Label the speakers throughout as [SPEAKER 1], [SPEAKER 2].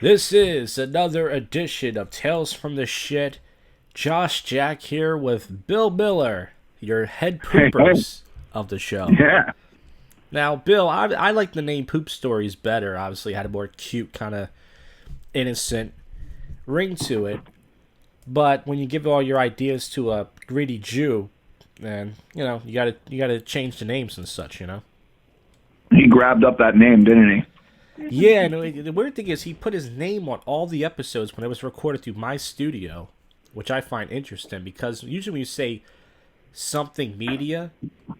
[SPEAKER 1] This is another edition of Tales from the Shit. Josh Jack here with Bill Miller, your head
[SPEAKER 2] Hey, hey.
[SPEAKER 1] poopers of the show.
[SPEAKER 2] Yeah.
[SPEAKER 1] Now, Bill, I like the name Poop Stories better. Obviously, it had a more cute, kind of innocent ring to it. But when you give all your ideas to a greedy Jew, then you gotta change the names and such.
[SPEAKER 2] He grabbed up that name, didn't he?
[SPEAKER 1] Yeah, and the weird thing is he put his name on all the episodes when it was recorded through my studio, which I find interesting because usually when you say something media,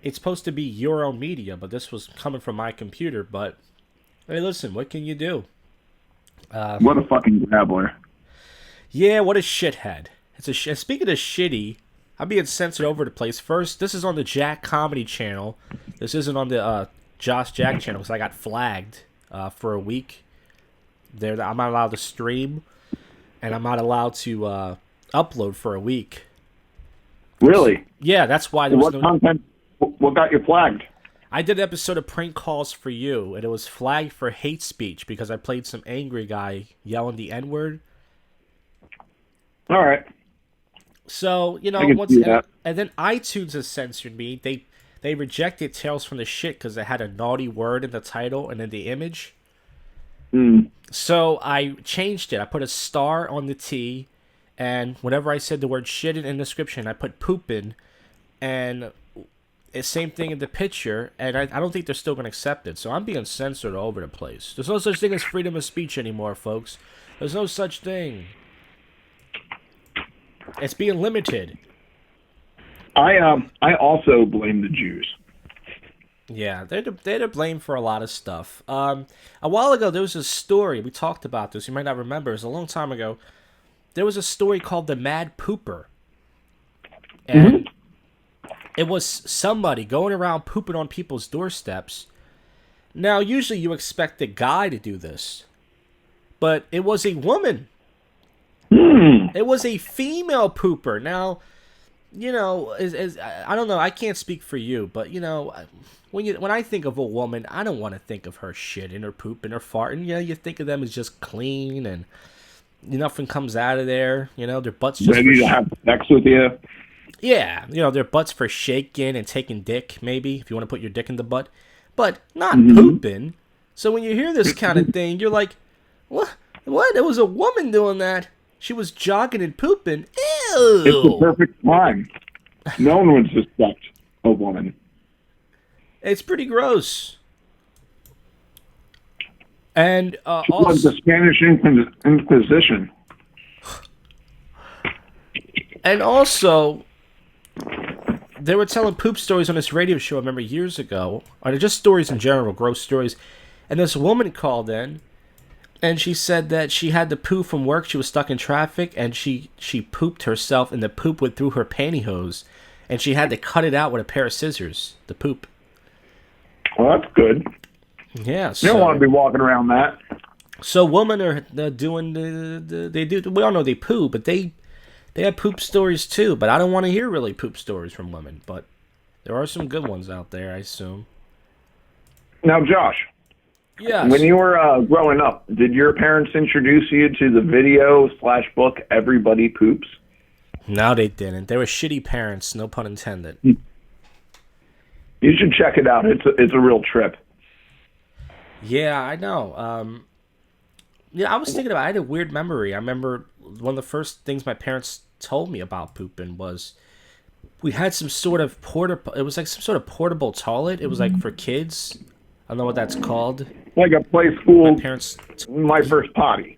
[SPEAKER 1] it's supposed to be your own media, but this was coming from my computer. But hey, listen, what can you do?
[SPEAKER 2] What a fucking grabbler.
[SPEAKER 1] Yeah, what a shithead. Speaking of shitty, I'm being censored over the place. First, this is on the Jack Comedy channel. This isn't on the Josh Jack channel because I got flagged for a week. There, I'm not allowed to stream, and I'm not allowed to upload for a week.
[SPEAKER 2] Really?
[SPEAKER 1] Yeah, that's why there was
[SPEAKER 2] What
[SPEAKER 1] no.
[SPEAKER 2] content? What got you flagged?
[SPEAKER 1] I did an episode of Prank Calls for You, and it was flagged for hate speech because I played some angry guy yelling the N word.
[SPEAKER 2] All right.
[SPEAKER 1] So
[SPEAKER 2] I can see that.
[SPEAKER 1] and then iTunes has censored me. They rejected Tales from the Shit because it had a naughty word in the title and in the image. So I changed it. I put a star on the T, and whenever I said the word shit in the description, I put poopin', and it's same thing in the picture, and I don't think they're still going to accept it. So I'm being censored all over the place. There's no such thing as freedom of speech anymore, folks. There's no such thing. It's being limited.
[SPEAKER 2] I also blame the Jews.
[SPEAKER 1] Yeah, they're to blame for a lot of stuff. A while ago, there was a story. We talked about this. You might not remember. It was a long time ago. There was a story called The Mad Pooper. And it was somebody going around pooping on people's doorsteps. Now, usually you expect a guy to do this. But it was a woman. It was a female pooper. Now, I don't know. I can't speak for you, but when I think of a woman, I don't want to think of her shitting or pooping or farting. You think of them as just clean and nothing comes out of there. Their butts just
[SPEAKER 2] Ready to have sex with you?
[SPEAKER 1] yeah. Their butts for shaking and taking dick. Maybe if you want to put your dick in the butt, but not pooping. So when you hear this kind of thing, you're like, what? What? It was a woman doing that. She was jogging and pooping. Ew.
[SPEAKER 2] It's the perfect time. No one would suspect a woman.
[SPEAKER 1] It's pretty gross. And
[SPEAKER 2] It was
[SPEAKER 1] also,
[SPEAKER 2] the Spanish Inquisition.
[SPEAKER 1] they were telling poop stories on this radio show. I remember years ago, or just stories in general, gross stories. And this woman called in, and she said that she had to poo from work. She was stuck in traffic, and she pooped herself, and the poop went through her pantyhose, and she had to cut it out with a pair of scissors. The poop.
[SPEAKER 2] Well, that's good.
[SPEAKER 1] Yeah.
[SPEAKER 2] You don't want to be walking around that.
[SPEAKER 1] So women are doing they do. We all know they poo, but they have poop stories too. But I don't want to hear really poop stories from women. But there are some good ones out there, I assume.
[SPEAKER 2] Now, Josh,
[SPEAKER 1] Yes.
[SPEAKER 2] when you were growing up, did your parents introduce you to the video/book Everybody Poops?
[SPEAKER 1] No, they didn't. They were shitty parents. No pun intended.
[SPEAKER 2] You should check it out. It's a real trip.
[SPEAKER 1] Yeah, I know. Yeah, I was thinking about. I had a weird memory. I remember one of the first things my parents told me about pooping was we had some sort of It was like some sort of portable toilet. It was like for kids. I don't know what that's called.
[SPEAKER 2] Like a play
[SPEAKER 1] My
[SPEAKER 2] school,
[SPEAKER 1] parents,
[SPEAKER 2] my first potty.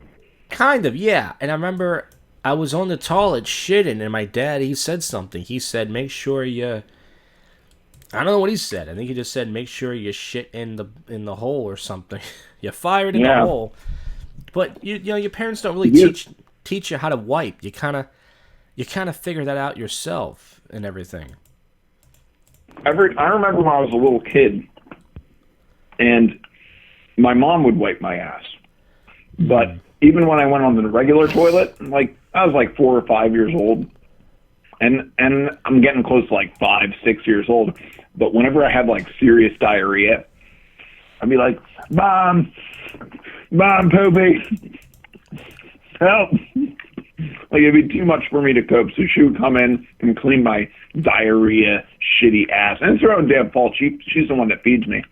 [SPEAKER 1] kind of, yeah. And I remember I was on the toilet shitting, and my dad, he said something. He said, "Make sure you." I don't know what he said. I think he just said, "Make sure you shit in the hole or something." You fire it in the
[SPEAKER 2] Yeah.
[SPEAKER 1] hole. But your parents don't really
[SPEAKER 2] You-
[SPEAKER 1] teach you how to wipe. You kind of figure that out yourself and everything.
[SPEAKER 2] I remember when I was a little kid, and my mom would wipe my ass. But even when I went on the regular toilet, I was like 4 or 5 years old, and I'm getting close to like 5, 6 years old. But whenever I had like serious diarrhea, I'd be like, "Mom, poopy." help. Like, it'd be too much for me to cope. So she would come in and clean my diarrhea, shitty ass. And it's her own damn fault. She's the one that feeds me.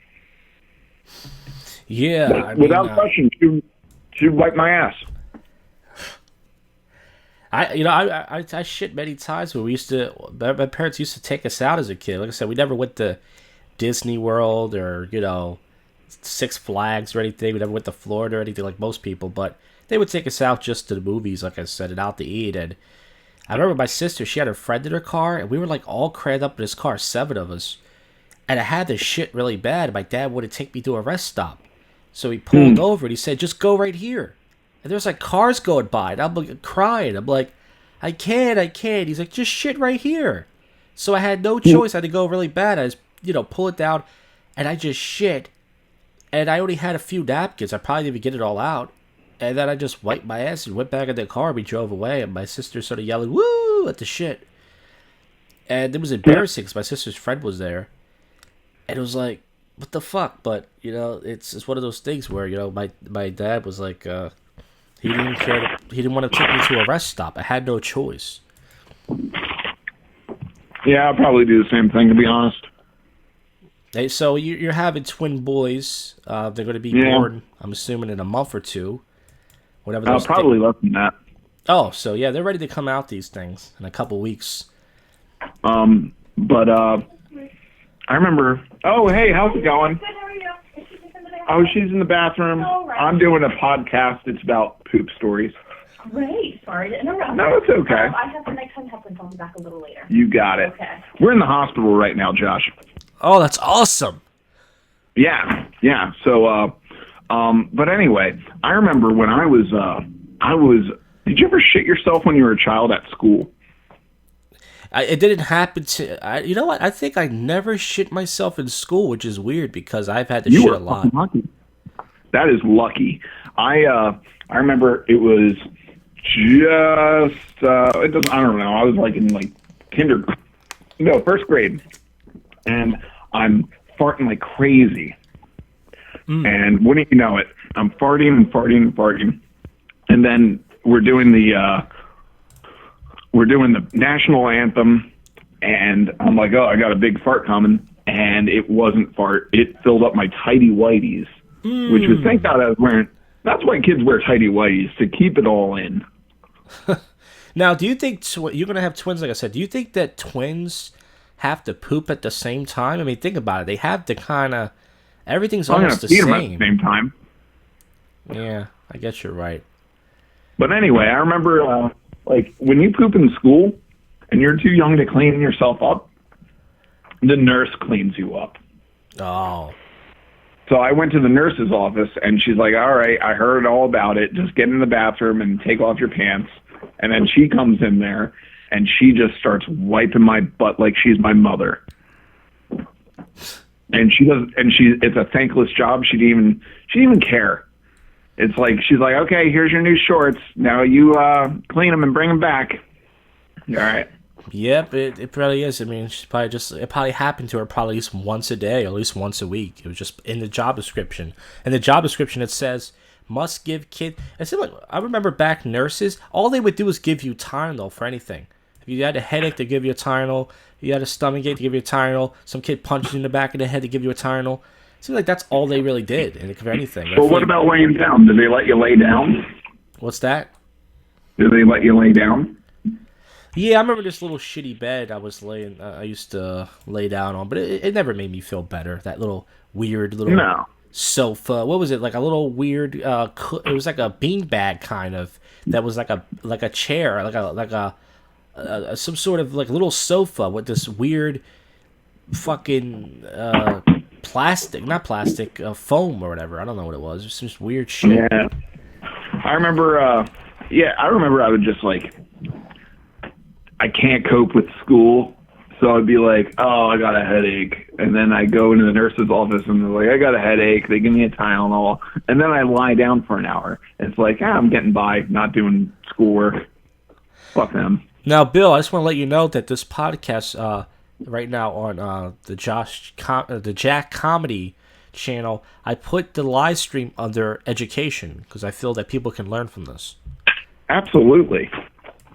[SPEAKER 1] Yeah.
[SPEAKER 2] But without question, she'd wipe my ass.
[SPEAKER 1] I shit many times when my parents used to take us out as a kid. Like I said, we never went to Disney World or, Six Flags or anything. We never went to Florida or anything like most people, but they would take us out just to the movies, like I said, and out to eat. And I remember my sister, she had a friend in her car, and we were like all crammed up in his car, 7 of us. And I had this shit really bad. My dad wouldn't take me to a rest stop. So he pulled over and he said, just go right here. And there's like cars going by, and I'm like crying. I'm like, I can't. He's like, just shit right here. So I had no choice. I had to go really bad. I just, pull it down, and I just shit. And I only had a few napkins. I probably didn't even get it all out. And then I just wiped my ass and went back in the car. We drove away, and my sister started yelling, woo, at the shit. And it was embarrassing because my sister's friend was there. And it was like, what the fuck? But, it's one of those things where, my dad was like, he didn't care. He didn't want to take me to a rest stop. I had no choice.
[SPEAKER 2] Yeah, I'll probably do the same thing, to be honest.
[SPEAKER 1] Hey, so you're having twin boys. They're going to be born, I'm assuming, in a month or two. Whatever. Those
[SPEAKER 2] probably less than that.
[SPEAKER 1] Oh, so yeah, they're ready to come out, these things, in a couple weeks.
[SPEAKER 2] But I remember. Oh, hey, how's it going?
[SPEAKER 3] Good, how are you?
[SPEAKER 2] Oh, she's in the bathroom.
[SPEAKER 3] Oh, right.
[SPEAKER 2] I'm doing a podcast. It's about poop stories.
[SPEAKER 3] Great. Sorry to interrupt.
[SPEAKER 2] No, it's okay.
[SPEAKER 3] I have the nighttime headphones. I'll be back a little later.
[SPEAKER 2] You got it.
[SPEAKER 3] Okay.
[SPEAKER 2] We're in the hospital right now, Josh.
[SPEAKER 1] Oh, that's awesome.
[SPEAKER 2] Yeah. So, but anyway, I remember when I was. Did you ever shit yourself when you were a child at school?
[SPEAKER 1] It didn't happen to. You know what? I think I never shit myself in school, which is weird because I've had to shit a lot.
[SPEAKER 2] Lucky. That is lucky. I remember it was just. It doesn't. I don't know. I was like in first grade, and I'm farting like crazy. And wouldn't you know it, I'm farting, and then we're doing the national anthem, and I'm like, oh, I got a big fart coming, and it wasn't fart. It filled up my tighty whities, which was, thank God I was wearing. That's why kids wear tighty whities, to keep it all in.
[SPEAKER 1] Now, do you think you're gonna have twins? Like I said, do you think that twins have to poop at the same time? I mean, think about it. They have to kind of. Everything's almost the same.
[SPEAKER 2] Them at the same time.
[SPEAKER 1] Yeah, I guess you're right.
[SPEAKER 2] But anyway, I remember, when you poop in school and you're too young to clean yourself up, the nurse cleans you up.
[SPEAKER 1] Oh.
[SPEAKER 2] So I went to the nurse's office, and she's like, all right, I heard all about it. Just get in the bathroom and take off your pants. And then she comes in there, and she just starts wiping my butt like she's my mother. And it's a thankless job. She didn't even care. It's like, she's like, okay, here's your new shorts. Now you clean them and bring them back. All right.
[SPEAKER 1] Yep, it probably is. I mean, it probably happened to her probably at least once a day, or at least once a week. It was just in the job description. In the job description, it says, must give kid. I remember back nurses, all they would do is give you Tylenol for anything. If you had a headache, they give you a Tylenol. If you had a stomach ache, they give you a Tylenol. Some kid punched you in the back of the head to give you a Tylenol. It seems like that's all they really did, and if anything.
[SPEAKER 2] Well, what about laying down? Did they let you lay down?
[SPEAKER 1] What's that?
[SPEAKER 2] Did they let you lay down?
[SPEAKER 1] Yeah, I remember this little shitty bed I used to lay down on, but it never made me feel better. That little weird little sofa. What was it? Like a little weird. It was like a beanbag kind of. That was like a chair, like a some sort of like little sofa with this weird fucking foam or whatever. I don't know what it was. It was just weird shit.
[SPEAKER 2] Yeah, I remember. I would just I can't cope with school, so I'd be like, oh, I got a headache. And then I go into the nurse's office and they're like, I got a headache. They give me a Tylenol. And then I lie down for an hour. It's like, I'm getting by, not doing schoolwork. Fuck them.
[SPEAKER 1] Now, Bill, I just want to let you know that this podcast right now on the Jack Comedy channel, I put the live stream under education because I feel that people can learn from this.
[SPEAKER 2] Absolutely.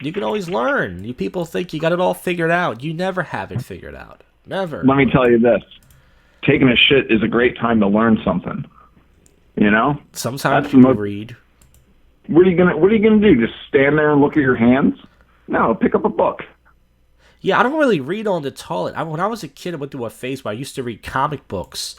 [SPEAKER 1] You can always learn. You people think you got it all figured out. You never have it figured out. Never.
[SPEAKER 2] Let me tell you this. Taking a shit is a great time to learn something. You know?
[SPEAKER 1] Sometimes
[SPEAKER 2] That's
[SPEAKER 1] people read.
[SPEAKER 2] What are you gonna do? Just stand there and look at your hands? No, pick up a book.
[SPEAKER 1] Yeah, I don't really read on the toilet. When I was a kid, I went through a phase where I used to read comic books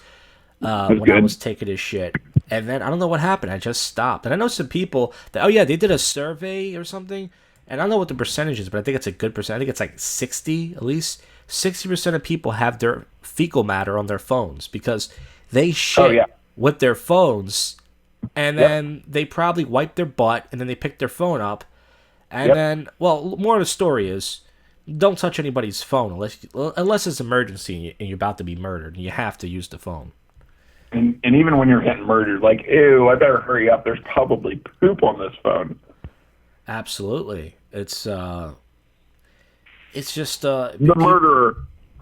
[SPEAKER 1] when I was taking a shit. And then I don't know what happened. I just stopped. And I know some people that, oh yeah, they did a survey or something. And I don't know what the percentage is, but I think it's a good percent. I think it's like 60, at least 60% of people have their fecal matter on their phones because they shit with their phones. And then they probably wipe their butt and then they pick their phone up. And then, well, more of the story is, don't touch anybody's phone unless it's an emergency and you're about to be murdered and you have to use the phone.
[SPEAKER 2] And even when you're getting murdered, like, ew, I better hurry up. There's probably poop on this phone.
[SPEAKER 1] Absolutely. It's just
[SPEAKER 2] the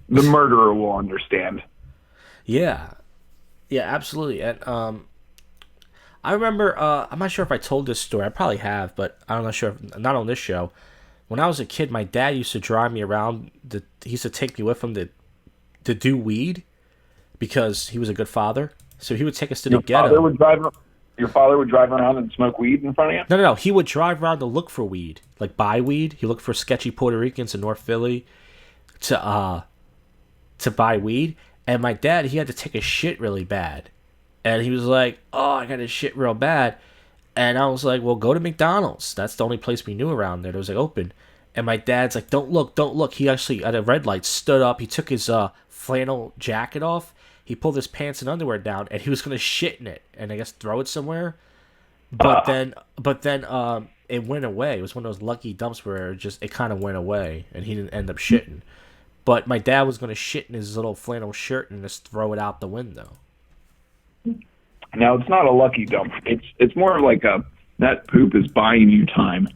[SPEAKER 2] murderer will understand.
[SPEAKER 1] Yeah, absolutely. And I remember I'm not sure if I told this story. I probably have, but I'm not sure. Not on this show. When I was a kid, my dad used to drive me around. He used to take me with him to do weed because he was a good father. So he would take us to the ghetto.
[SPEAKER 2] Your father would drive around and smoke weed in front of you?
[SPEAKER 1] No. He would drive around to look for weed, like buy weed. He looked for sketchy Puerto Ricans in North Philly to buy weed. And my dad, he had to take a shit really bad. And he was like, oh, I got to shit real bad. And I was like, well, go to McDonald's. That's the only place we knew around there that was like open. And my dad's like, don't look. He actually, at a red light, stood up. He took his flannel jacket off. He pulled his pants and underwear down, and he was going to shit in it. And I guess throw it somewhere. But then it went away. It was one of those lucky dumps where it kind of went away, and he didn't end up shitting. But my dad was going to shit in his little flannel shirt and just throw it out the window.
[SPEAKER 2] Now, it's not a lucky dump. It's more like that poop is buying you time.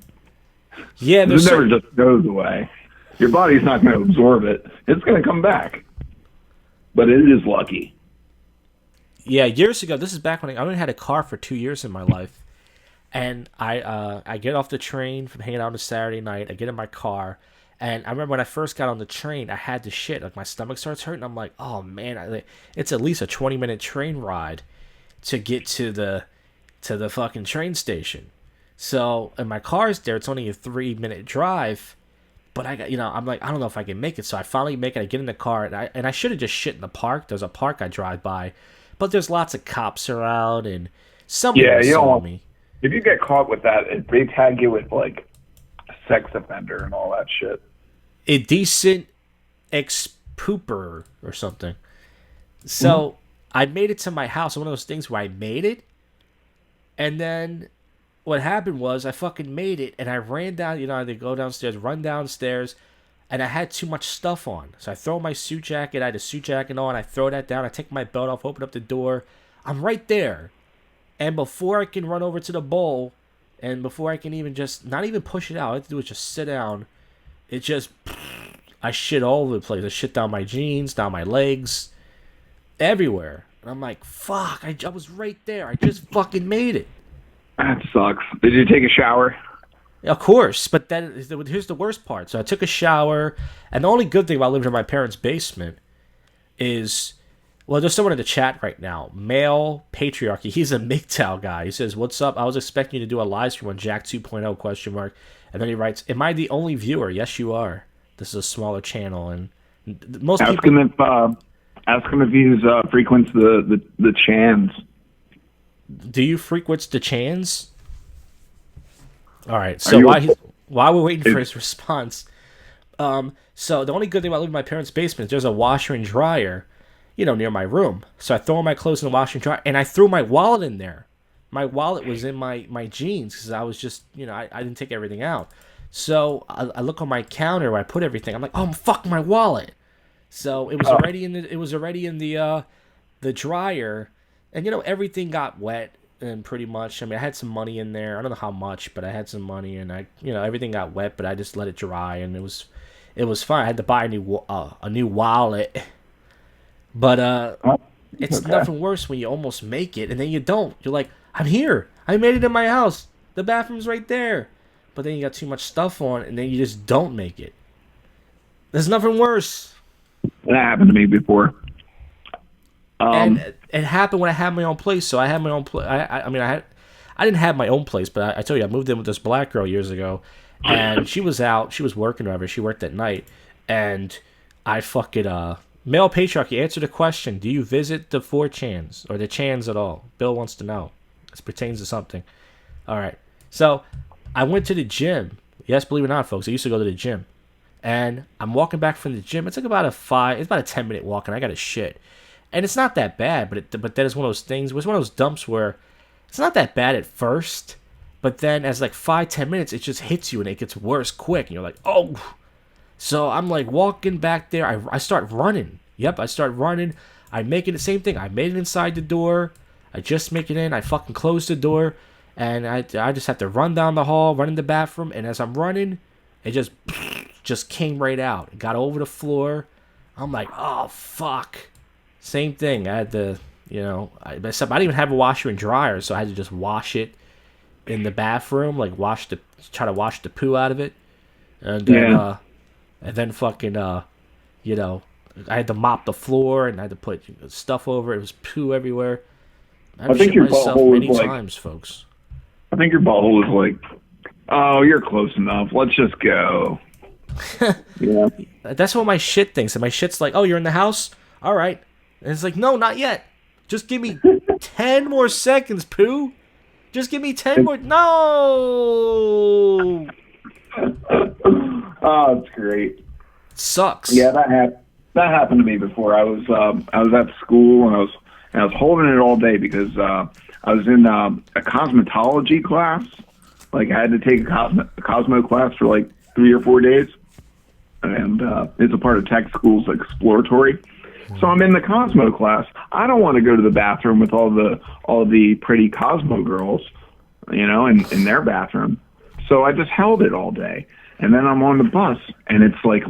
[SPEAKER 1] Yeah,
[SPEAKER 2] it never just goes away. Your body's not going to absorb it. It's going to come back. But it is lucky.
[SPEAKER 1] Yeah, years ago, this is back when I only had a car for 2 years in my life. And I get off the train from hanging out on a Saturday night. I get in my car. And I remember when I first got on the train, I had to shit. Like, my stomach starts hurting. I'm like, oh, man, it's at least a 20-minute train ride to get to the fucking train station. So, and my car's there. It's only a 3-minute drive. But I'm like, I don't know if I can make it. So I finally make it. I get in the car, and I should have just shit in the park. There's a park I drive by. But there's lots of cops around, and somebody saw me.
[SPEAKER 2] If you get caught with that, they tag you with, like, a sex offender and all that shit.
[SPEAKER 1] Indecent ex-pooper or something. So I made it to my house. One of those things where I made it, and then what happened was I fucking made it, and I ran down. I had to go downstairs, run downstairs, and I had too much stuff on. So I throw my suit jacket. I had a suit jacket on. I throw that down. I take my belt off, open up the door. I'm right there. And before I can run over to the bowl, and before I can even not even push it out, all I have to do is just sit down. I shit all over the place. I shit down my jeans, down my legs, everywhere. And I'm like, fuck, I was right there. I just fucking made it.
[SPEAKER 2] That sucks. Did you take a shower?
[SPEAKER 1] Of course, but then here's the worst part. So I took a shower, and the only good thing about living in my parents' basement is, well, there's someone in the chat right now, Male Patriarchy. He's a MGTOW guy. He says, "What's up? I was expecting you to do a live stream on Jack 2.0 question mark." And then he writes, "Am I the only viewer?" Yes, you are. This is a smaller channel, and most people
[SPEAKER 2] ask him if he's frequents the Chans.
[SPEAKER 1] Do you frequent the Chans? All right. So while we're waiting for his response, so the only good thing about living in my parents' basement is there's a washer and dryer, near my room. So I throw my clothes in the washer and dryer, and I threw my wallet in there. My wallet was in my jeans because I was just, I didn't take everything out. So I look on my counter where I put everything. I'm like, oh fuck, my wallet. So it was already in the dryer, and everything got wet. And pretty much, I had some money in there. I don't know how much, but I had some money, and everything got wet. But I just let it dry, and it was fine. I had to buy a new wallet, but it's nothing worse when you almost make it and then you don't. You're like, I'm here. I made it in my house. The bathroom's right there, but then you got too much stuff on, and then you just don't make it. There's nothing worse.
[SPEAKER 2] That happened to me before.
[SPEAKER 1] And it happened when I had my own place. So I had my own place. I didn't have my own place, but I told you I moved in with this black girl years ago, and she was out. She was working or whatever. She worked at night, and I fucking male patriarchy. Answer the question: do you visit the 4chans or the chans at all? Bill wants to know. This pertains to something. All right. So I went to the gym. Yes, believe it or not, folks, I used to go to the gym, and I'm walking back from the gym. It's like about a 10-minute walk, and I got a shit. And it's not that bad, but that is one of those things. It was one of those dumps where it's not that bad at first, but then as like 5-10 minutes, it just hits you and it gets worse quick. And you're like, oh. So I'm like walking back there. I start running. Yep, I start running. I make it the same thing. I made it inside the door. I just make it in. I fucking close the door. And I just have to run down the hall, run in the bathroom. And as I'm running, it just came right out. It got over the floor. I'm like, oh, fuck. Same thing. I had to, I didn't even have a washer and dryer, so I had to just wash it in the bathroom, like try to wash the poo out of it, and then fucking, I had to mop the floor and I had to put stuff over it. It was poo everywhere.
[SPEAKER 2] I think your butthole
[SPEAKER 1] many
[SPEAKER 2] is
[SPEAKER 1] times, folks.
[SPEAKER 2] I think your butthole is like, oh, you're close enough. Let's just go. Yeah.
[SPEAKER 1] That's what my shit thinks, and my shit's like, oh, you're in the house? All right. And it's like, no, not yet. Just give me 10 more seconds, poo. Just give me 10 more. No.
[SPEAKER 2] Oh, it's great.
[SPEAKER 1] It sucks.
[SPEAKER 2] Yeah, that happened to me before. I was at school and I was holding it all day because I was in a cosmetology class. Like I had to take a Cosmo class for like 3 or 4 days, and it's a part of tech school's exploratory. So I'm in the Cosmo class. I don't want to go to the bathroom with all the pretty Cosmo girls, in their bathroom. So I just held it all day. And then I'm on the bus, and it's like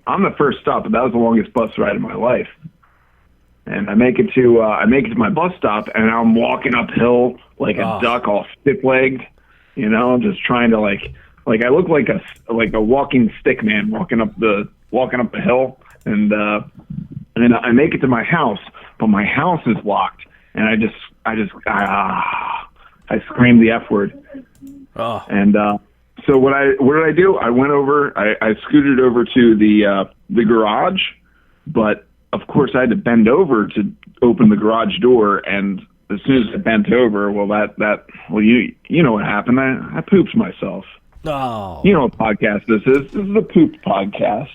[SPEAKER 2] I'm the first stop, but that was the longest bus ride of my life. And I make it to my bus stop, and I'm walking uphill like a duck, all stiff-legged, just trying to like I look like a walking stick man walking up the hill, and I make it to my house, but my house is locked, and I screamed the F word.
[SPEAKER 1] Oh.
[SPEAKER 2] And so what did I do? I went over, I scooted over to the garage, but of course I had to bend over to open the garage door, and as soon as I bent over, you know what happened? I pooped myself.
[SPEAKER 1] Oh.
[SPEAKER 2] You know what podcast this is? This is a poop podcast.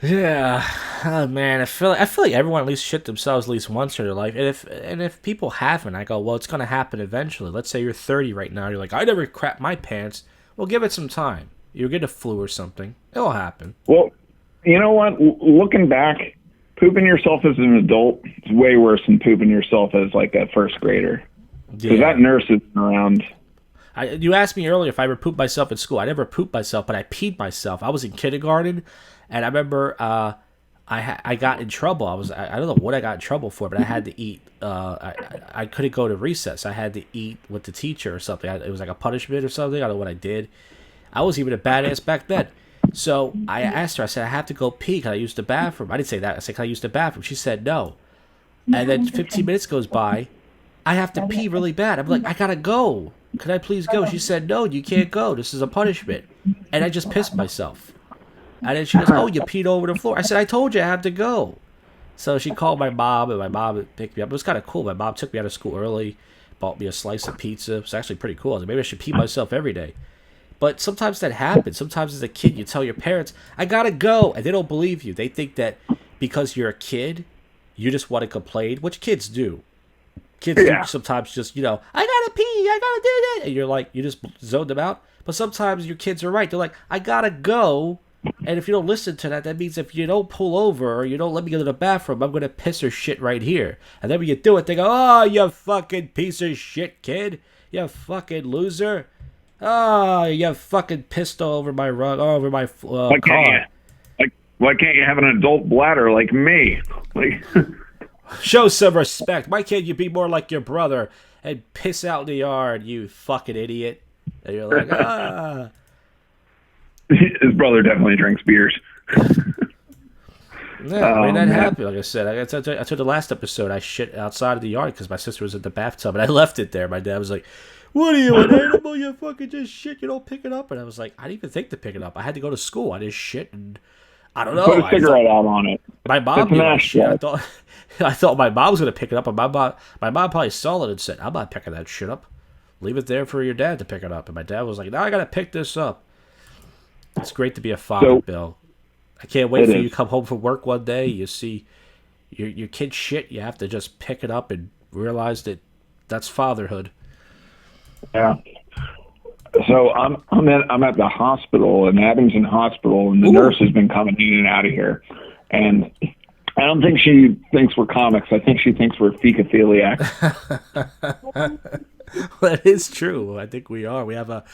[SPEAKER 1] Yeah, oh man, I feel like everyone at least shit themselves at least once in their life, and if people haven't, I go, well, it's gonna happen eventually. Let's say you're 30 right now, you're like, I never crap my pants. Well, give it some time. You'll get a flu or something. It'll happen.
[SPEAKER 2] Well, you know what? Looking back, pooping yourself as an adult is way worse than pooping yourself as like a first grader. Because that nurse isn't around.
[SPEAKER 1] You asked me earlier if I ever pooped myself in school. I never pooped myself, but I peed myself. I was in kindergarten, and I remember I got in trouble. I don't know what I got in trouble for, but I had to eat. I couldn't go to recess. I had to eat with the teacher or something. It was like a punishment or something. I don't know what I did. I was even a badass back then. So I asked her. I said, I have to go pee. Can I use the bathroom? I didn't say that. I said, can I use the bathroom? She said no. And then 15 minutes goes by. I have to pee really bad. I'm like, I gotta go. Can I please go? She said, no, you can't go. This is a punishment. And I just pissed myself. And then she goes, oh, you peed over the floor. I said, I told you I have to go. So she called my mom, and my mom picked me up. It was kind of cool. My mom took me out of school early, bought me a slice of pizza. It was actually pretty cool. I was like, maybe I should pee myself every day. But sometimes that happens. Sometimes as a kid, you tell your parents, I gotta go. And they don't believe you. They think that because you're a kid, you just want to complain, which kids do. Kids do sometimes just, I gotta pee, I gotta do that. And you're like, you just zone them out. But sometimes your kids are right. They're like, I gotta go. And if you don't listen to that, that means if you don't pull over or you don't let me go to the bathroom, I'm going to piss or shit right here. And then when you do it, they go, oh, you fucking piece of shit, kid. You fucking loser. Oh, you fucking pissed all over my rug, all over my car.
[SPEAKER 2] Why can't you have an adult bladder like me?
[SPEAKER 1] Show some respect. Why can't you be more like your brother and piss out in the yard, you fucking idiot? And you're like, ah.
[SPEAKER 2] His brother definitely drinks beers.
[SPEAKER 1] Yeah, I mean, that
[SPEAKER 2] man.
[SPEAKER 1] happened. Like I said, I told the last episode, I shit outside of the yard because my sister was in the bathtub, and I left it there. My dad was like, "What are you, an animal? You fucking just shit. You don't pick it up." And I was like, I didn't even think to pick it up. I had to go to school. I just shit, and I don't know.
[SPEAKER 2] Put a
[SPEAKER 1] I
[SPEAKER 2] cigarette
[SPEAKER 1] thought,
[SPEAKER 2] out on it.
[SPEAKER 1] my mom
[SPEAKER 2] It's an
[SPEAKER 1] knew I shit. I
[SPEAKER 2] ashtray.
[SPEAKER 1] thought, I thought my mom was gonna pick it up, and my mom probably saw it and said, "I'm not picking that shit up. Leave it there for your dad to pick it up." And my dad was like, "No, I gotta pick this up." It's great to be a father,
[SPEAKER 2] So-
[SPEAKER 1] Bill. I can't wait
[SPEAKER 2] It
[SPEAKER 1] for you
[SPEAKER 2] is.
[SPEAKER 1] to come home from work one day. You see your kid shit. You have to just pick it up and realize that that's fatherhood.
[SPEAKER 2] Yeah. So I'm at the hospital in Abington Hospital, and the
[SPEAKER 1] Ooh.
[SPEAKER 2] nurse has been coming in and out of here, and I don't think she thinks we're comics. I think she thinks we're fecophiliacs.
[SPEAKER 1] That is true. I think we are. We have a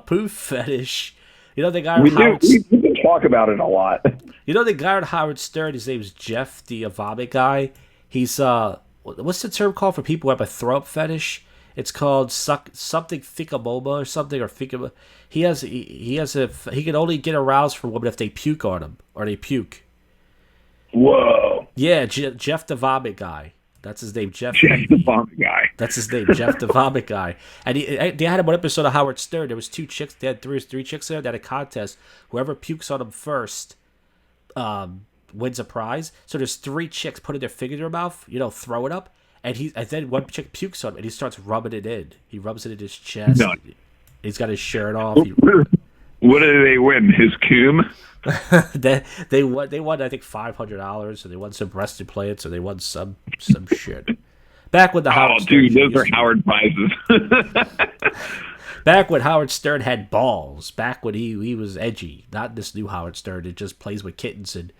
[SPEAKER 1] poof fetish. You know the guy on
[SPEAKER 2] We do.
[SPEAKER 1] Howard.
[SPEAKER 2] We can talk about it a lot.
[SPEAKER 1] You know the guy on Howard Stern. His name's Jeff, the vomit guy. He's what's the term called for people who have a throw up fetish? It's called something ficamoma or something or ficama. He can only get aroused from women if they puke on him or they puke.
[SPEAKER 2] Whoa.
[SPEAKER 1] Yeah, Jeff the vomit guy. That's his name, Jeff.
[SPEAKER 2] Jeff the vomit guy.
[SPEAKER 1] That's his name, Jeff the vomit guy. And they had him on episode of Howard Stern. There was two chicks. They had three chicks there. They had a contest. Whoever pukes on him first, wins a prize. So there's three chicks putting their finger in their mouth, throw it up, and then one chick pukes on him and he starts rubbing it in. He rubs it in his chest.
[SPEAKER 2] No.
[SPEAKER 1] He's got his shirt off.
[SPEAKER 2] What did they win? His coom?
[SPEAKER 1] They won I think $500, and they won some breast implants, or they won some shit. Back when the Howard
[SPEAKER 2] Oh,
[SPEAKER 1] Stern
[SPEAKER 2] dude, those
[SPEAKER 1] used
[SPEAKER 2] are
[SPEAKER 1] to-
[SPEAKER 2] Howard prizes.
[SPEAKER 1] Back when Howard Stern had balls. Back when he was edgy. Not this new Howard Stern that just plays with kittens and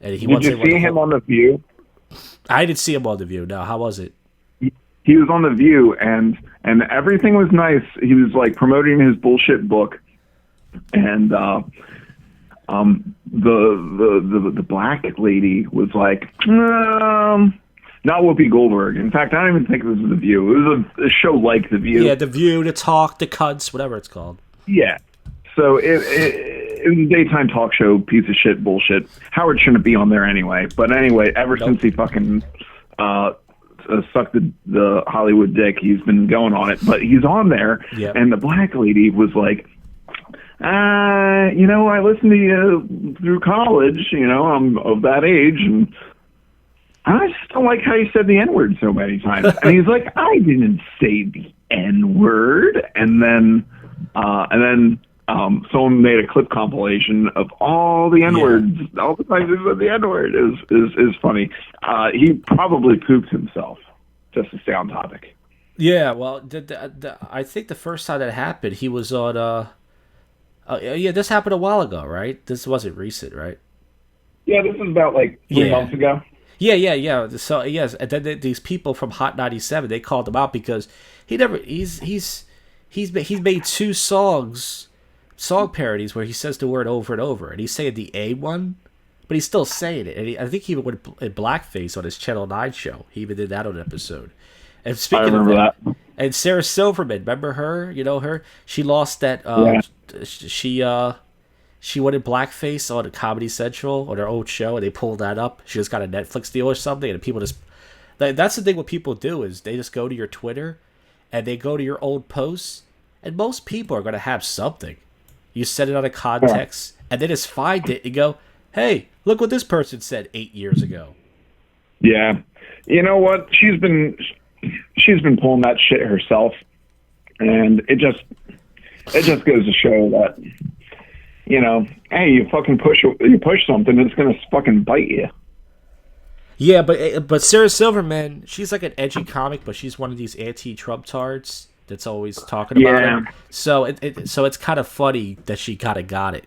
[SPEAKER 1] he
[SPEAKER 2] Did
[SPEAKER 1] wants
[SPEAKER 2] you see him on The View?
[SPEAKER 1] I didn't see him on The View. No, how was it?
[SPEAKER 2] He was on The View, and everything was nice. He was like promoting his bullshit book, and the black lady was like, not Whoopi Goldberg. In fact, I don't even think it was The View. It was a show like The View.
[SPEAKER 1] Yeah, The View, The Talk, The Cunts, whatever it's called.
[SPEAKER 2] Yeah. So it was a daytime talk show, piece of shit bullshit. Howard shouldn't be on there anyway. But anyway, ever since he fucking sucked the Hollywood dick, he's been going on it. But he's on there,
[SPEAKER 1] Yep.
[SPEAKER 2] and the black lady was like, I listened to you through college. I'm of that age, and I just don't like how you said the N-word so many times. And he's like, I didn't say the N-word. And then someone made a clip compilation of all the N-words, all the times he said the N-word is funny. He probably pooped himself, just to stay on topic.
[SPEAKER 1] Yeah, well, I think the first time that happened, he was on. Yeah, this happened a while ago, right? This wasn't recent, right?
[SPEAKER 2] Yeah, this is about like 3 months ago.
[SPEAKER 1] Yeah. So yes, and then these people from Hot 97, they called him out because he's made two song parodies where he says the word over and over, and he's saying the A one, but he's still saying it. And I think he even went in blackface on his Channel 9 show. He even did that on an episode. And speaking of that, and Sarah Silverman, remember her? You know her? She lost that. She went in blackface on Comedy Central on her old show, and they pulled that up. She just got a Netflix deal or something, and people just. That's the thing. What people do is they just go to your Twitter, and they go to your old posts, and most people are going to have something. You set it out of context, and they just find it and go, "Hey, look what this person said 8 years ago."
[SPEAKER 2] Yeah, you know what? She's been pulling that shit herself, and it just goes to show that, hey, you push something, it's gonna fucking bite you.
[SPEAKER 1] Yeah, but Sarah Silverman, she's like an edgy comic, but she's one of these anti-Trump tards that's always talking about it. So it's kind of funny that she kind of got it,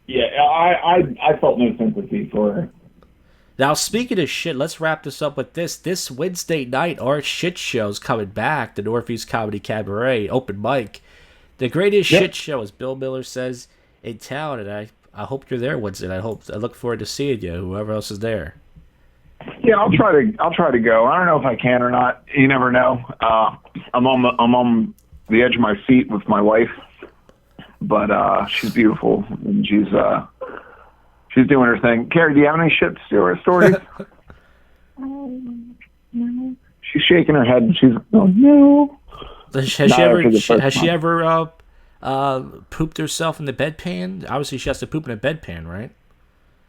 [SPEAKER 2] Yeah, I felt no sympathy for her.
[SPEAKER 1] Now, speaking of shit, let's wrap this up with this. This Wednesday night, our shit show's coming back, the Northeast Comedy Cabaret, open mic. The greatest shit show, as Bill Miller says, in town, and I hope you're there Wednesday. I look forward to seeing you, whoever else is there.
[SPEAKER 2] Yeah, I'll try to go. I don't know if I can or not. You never know. I'm on the edge of my feet with my wife, but she's beautiful and she's doing her thing. Carrie, do you have any shit stories?
[SPEAKER 3] No.
[SPEAKER 2] She's shaking her head and she's going, no.
[SPEAKER 1] Has she ever pooped herself in the bedpan? Obviously, she has to poop in a bedpan, right?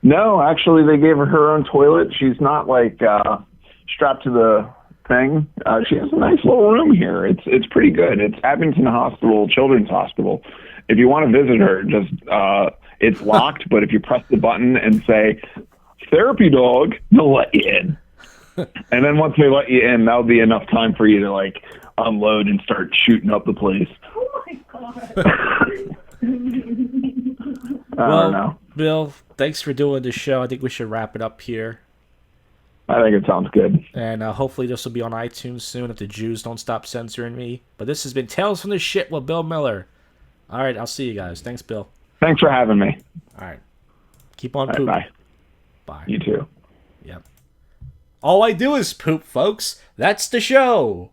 [SPEAKER 2] No, actually, they gave her own toilet. She's not like strapped to the thing. She has a nice little room here. It's pretty good. It's Abington Hospital, Children's Hospital. If you want to visit her, just it's locked. But if you press the button and say "therapy dog," they'll let you in. And then once they let you in, that'll be enough time for you to like unload and start shooting up the place.
[SPEAKER 3] Oh my god.
[SPEAKER 2] I don't know.
[SPEAKER 1] Bill, thanks for doing the show. I think we should wrap it up here.
[SPEAKER 2] I think it sounds good.
[SPEAKER 1] And hopefully this will be on iTunes soon if the Jews don't stop censoring me. But this has been Tales from the Shit with Bill Miller. All right, I'll see you guys. Thanks, Bill.
[SPEAKER 2] Thanks for having me.
[SPEAKER 1] All right. Keep on
[SPEAKER 2] All
[SPEAKER 1] pooping.
[SPEAKER 2] right,
[SPEAKER 1] Bye.
[SPEAKER 2] You too.
[SPEAKER 1] Yep. All I do is poop, folks. That's the show.